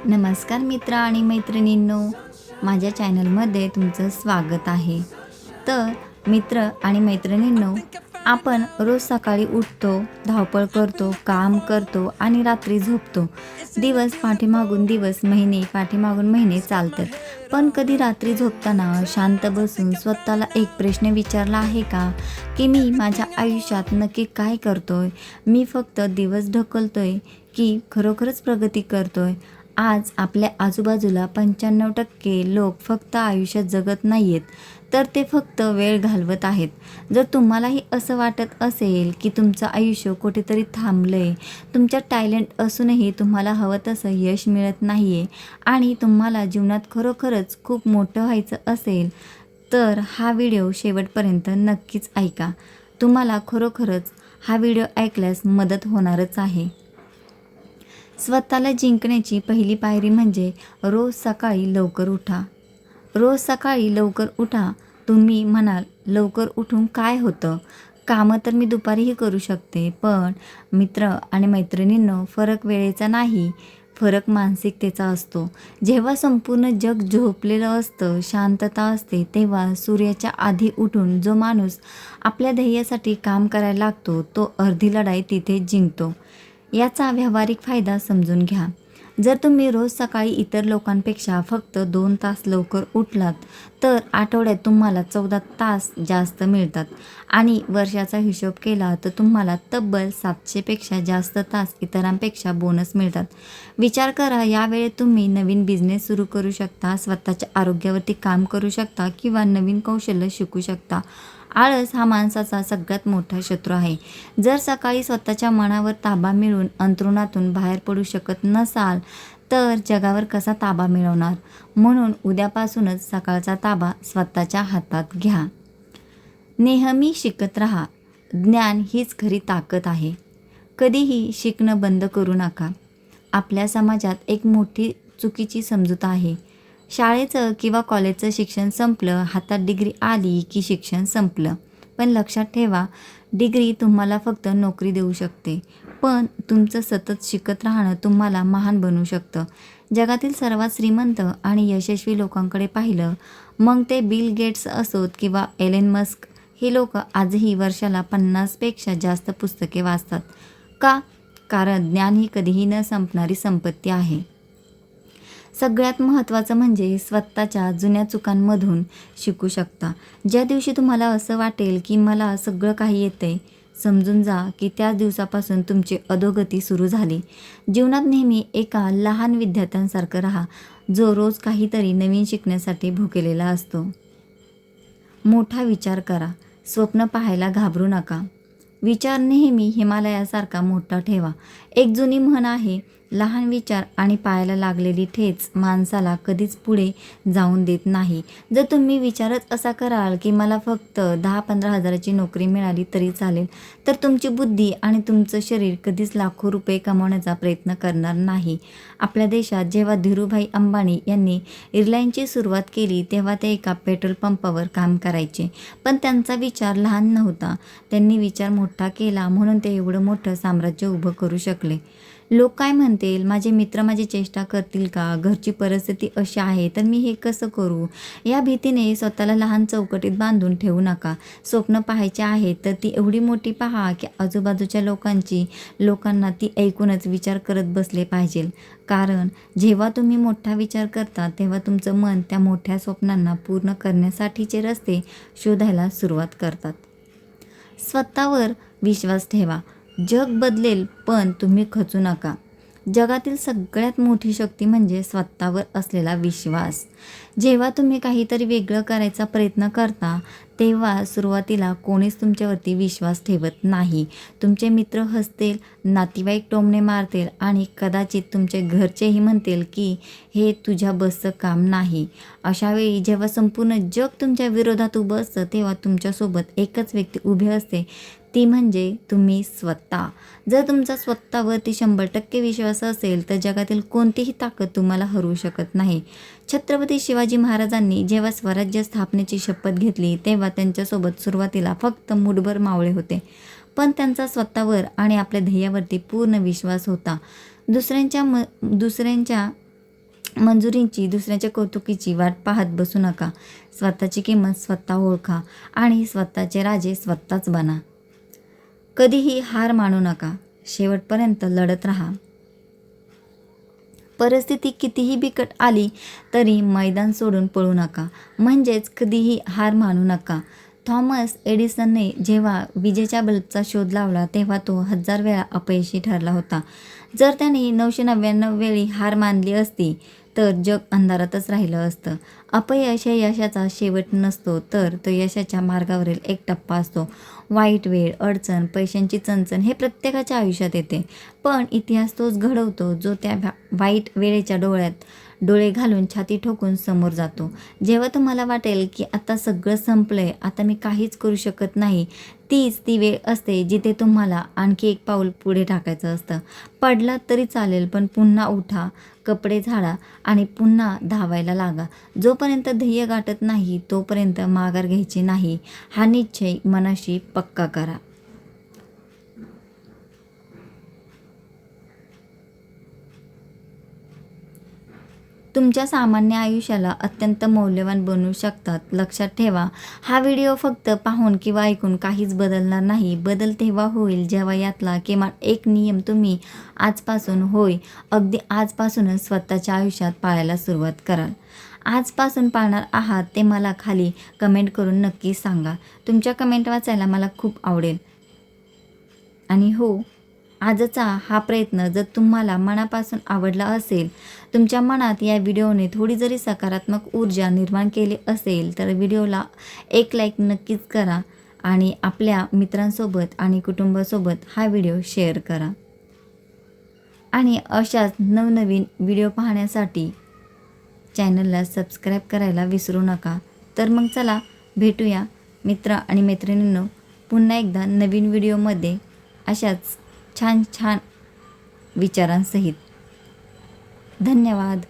नमस्कार मित्र आणि मैत्रिणींनो, माझ्या चॅनलमध्ये तुमचं स्वागत आहे. तर मित्र आणि मैत्रिणींनो, आपण रोज सकाळी उठतो, धावपळ करतो, काम करतो आणि रात्री झोपतो. दिवस पाठीमागून दिवस, महिने पाठीमागून महिने चालतात. पण कधी रात्री झोपताना शांत बसून स्वतःला एक प्रश्न विचारला आहे का, की मी माझ्या आयुष्यात नक्की काय करतोय? मी फक्त दिवस ढकलतोय की खरोखरच प्रगती करतोय? आज आपल्या आजूबाजूला 95% लोक फक्त आयुष्य जगत नाहीयेत, तर ते फक्त वेळ घालवत आहेत. जर तुम्हालाही असं वाटत असेल की तुमचं आयुष्य कुठेतरी थांबलंय, तुमच्यात टॅलेंट असूनही तुम्हाला हवं तसं यश मिळत नाहीये आणि तुम्हाला जीवनात खरोखरच खूप मोठं व्हायचं असेल, तर हा व्हिडिओ शेवटपर्यंत नक्कीच ऐका. तुम्हाला खरोखरच हा व्हिडिओ ऐकल्यास मदत होणारच आहे. स्वतःला जिंकण्याची पहिली पायरी म्हणजे रोज सकाळी लवकर उठा. रोज सकाळी लवकर उठा. तुम्ही म्हणाल, लवकर उठून काय होतं? कामं तर मी दुपारीही करू शकते. पण मित्र आणि मैत्रिणींनो, फरक वेळेचा नाही, फरक मानसिकतेचा असतो. जेव्हा संपूर्ण जग झोपलेलं असतं, शांतता असते, तेव्हा सूर्याच्या आधी उठून जो माणूस आपल्या ध्येयासाठी काम करायला लागतो, तो अर्धी लढाई तिथेच जिंकतो. याचा व्यावहारिक फायदा समजून घ्या. जर तुम्ही रोज सकाळी इतर लोकांपेक्षा फक्त 2 तास लवकर उठलात, तर आठवड्यात तुम्हाला 14 तास जास्त मिळतात आणि वर्षाचा हिशोब केला तर तुम्हाला तब्बल 700 पेक्षा जास्त तास इतरांपेक्षा बोनस मिळतात. विचार करा, या वेळेत तुम्ही नवीन बिझनेस सुरू करू शकता, स्वतःच्या आरोग्यावरती काम करू शकता किंवा नवीन कौशल्य शिकू शकता. आळस हा माणसाचा सगळ्यात मोठा शत्रू आहे. जर सकाळी स्वतःच्या मनावर ताबा मिळवून अंथरुणातून बाहेर पडू शकत नसाल, तर जगावर कसा ताबा मिळवणार? म्हणून उद्यापासूनच सकाळचा ताबा स्वतःच्या हातात घ्या. नेहमी शिकत राहा. ज्ञान हीच खरी ताकद आहे. कधीही शिकणं बंद करू नका. आपल्या समाजात एक मोठी चुकीची समजूत आहे. शाळेचं किंवा कॉलेजचं शिक्षण संपलं, हातात डिग्री आली की शिक्षण संपलं. पण लक्षात ठेवा, डिग्री तुम्हाला फक्त नोकरी देऊ शकते, पण तुमचं सतत शिकत राहणं तुम्हाला महान बनवू शकतं. जगातील सर्वात श्रीमंत आणि यशस्वी लोकांकडे पाहिलं, मग ते बिल गेट्स असोत किंवा एलन मस्क, हे लोक आजही वर्षाला 50 पेक्षा जास्त पुस्तके वाचतात. का? कारण ज्ञान ही कधीही न संपणारी संपत्ती आहे. सगळ्यात महत्त्वाचं म्हणजे स्वतःच्या जुन्या चुकांमधून शिकू शकता. ज्या दिवशी तुम्हाला असं वाटेल की मला सगळं काही येतंय, समजून जा की त्याच दिवसापासून तुमची अधोगती सुरू झाली. जीवनात नेहमी एका लहान विद्यार्थ्यांसारखं राहा, जो रोज काहीतरी नवीन शिकण्यासाठी भुकेलेला असतो. मोठा विचार करा. स्वप्न पाहायला घाबरू नका. विचार नेहमी हिमालयासारखा मोठा ठेवा. एक जुनी म्हण आहे, लहान विचार आणि पायाला लागलेली ठेच माणसाला कधीच पुढे जाऊन देत नाही. जर तुम्ही विचारच असा कराल की मला फक्त 10-15 हजाराची नोकरी मिळाली तरी चालेल, तर तुमची बुद्धी आणि तुमचं शरीर कधीच लाखो रुपये कमवण्याचा प्रयत्न करणार नाही. आपल्या देशात जेव्हा धीरूभाई अंबानी यांनी रिलायन्सची सुरुवात केली, तेव्हा ते एका पेट्रोल पंपावर काम करायचे. पण त्यांचा विचार लहान नव्हता. त्यांनी विचार मोठा केला, म्हणून ते एवढं मोठं साम्राज्य उभं करू शकले. लोक काय म्हणतील, माझे मित्र माझी चेष्टा करतील का, घरची परिस्थिती अशी आहे तर मी हे कसं करू, या भीतीने स्वतःला लहान चौकटीत बांधून ठेवू नका. स्वप्न पाहायचे आहे तर ती एवढी मोठी पहा की आजूबाजूच्या लोकांना ती ऐकूनच विचार करत बसले पाहिजे. कारण जेव्हा तुम्ही मोठा विचार करता, तेव्हा तुमचं मन त्या मोठ्या स्वप्नांना पूर्ण करण्यासाठीचे रस्ते शोधायला सुरुवात करतात. स्वतःवर विश्वास ठेवा. जग बदलेल, पण तुम्ही खचू नका. जगातील सगळ्यात मोठी शक्ती म्हणजे स्वतःवर असलेला विश्वास. जेव्हा तुम्ही काहीतरी वेगळं करायचा प्रयत्न करता, तेव्हा सुरुवातीला कोणीच तुमच्यावरती विश्वास ठेवत नाही. तुमचे मित्र हसतील, नातेवाईक टोमणे मारतील आणि कदाचित तुमचे घरचेही म्हणतील की हे तुझ्या बसचं काम नाही. अशावेळी जेव्हा संपूर्ण जग तुमच्या विरोधात उभं असतं, तेव्हा तुमच्यासोबत एकच व्यक्ती उभी असते, ती म्हणजे तुम्ही स्वतः. जर तुमचा स्वतःवरती 100% विश्वास असेल, तर जगातील कोणतीही ताकद तुम्हाला हरवू शकत नाही. छत्रपती शिवाजी महाराजांनी जेव्हा स्वराज्य स्थापनेची शपथ घेतली, तेव्हा त्यांच्यासोबत सुरुवातीला फक्त मुठभर मावळे होते. पण त्यांचा स्वतःवर आणि आपल्या ध्येयावरती पूर्ण विश्वास होता. दुसऱ्यांच्या मंजुरींची, दुसऱ्याच्या कौतुकीची वाट पाहत बसू नका. स्वतःची किंमत स्वतः ओळखा आणि स्वतःचे राजे स्वतःच बना. कधीही हार मानू नका. शेवटपर्यंत लढत राहा. परिस्थिती कितीही बिकट आली तरी मैदान सोडून पळू नका. म्हणजेच कधीही हार मानू नका. थॉमस एडिसनने जेव्हा विजेच्या बल्बचा शोध लावला तेव्हा तो 1000 वेळा अपयशी ठरला होता. जर त्याने 999 वेळी हार मानली असती तर जग अंधारातच राहिलं असतं. अपयश हे यशाचा शेवट नसतो, तर तो यशाच्या मार्गावरील एक टप्पा असतो. वाईट वेळ, अडचण, पैशांची चणचण हे प्रत्येकाच्या आयुष्यात येते, पण इतिहास तोच घडवतो जो त्या वाईट वेळेच्या डोळ्यात डोळे घालून छाती ठोकून समोर जातो. जेव्हा तुम्हाला वाटेल की आता सगळं संपलंय, आता मी काहीच करू शकत नाही, तीच ती वेळ असते जिथे तुम्हाला आणखी एक पाऊल पुढे टाकायचं असतं. पडलात तरी चालेल, पण पुन्हा उठा, कपडे झाडा आणि पुन्हा धावायला लागा. जोपर्यंत ध्येय गाठत नाही तोपर्यंत माघार घ्यायची नाही, हा निश्चय मनाशी पक्का करा. तुमच्या सामान्य आयुष्याला अत्यंत मौल्यवान बनवू शकतात. लक्षात ठेवा, हा व्हिडिओ फक्त पाहून किंवा ऐकून काहीच बदलणार नाही. बदल तेव्हा होईल जेव्हा यातला किमान एक नियम तुम्ही अगदी आजपासूनच स्वतःच्या आयुष्यात पाळायला सुरुवात कराल. आजपासून पाळणार आहात ते मला खाली कमेंट करून नक्की सांगा. तुमच्या कमेंट वाचायला मला खूप आवडेल. आणि हो, आजचा हा प्रयत्न जर तुम्हाला मनापासून आवडला असेल, तुमच्या मनात या व्हिडिओने थोडी जरी सकारात्मक ऊर्जा निर्माण केली असेल, तर व्हिडिओला एक लाईक नक्कीच करा आणि आपल्या मित्रांसोबत आणि कुटुंबासोबत हा व्हिडिओ शेअर करा. आणि अशाच नवनवीन व्हिडिओ पाहण्यासाठी चॅनलला सबस्क्राईब करायला विसरू नका. तर मग चला भेटूया मित्र आणि मैत्रिणींनो पुन्हा एकदा नवीन व्हिडिओमध्ये अशाच छान छान विचारांसहित. धन्यवाद.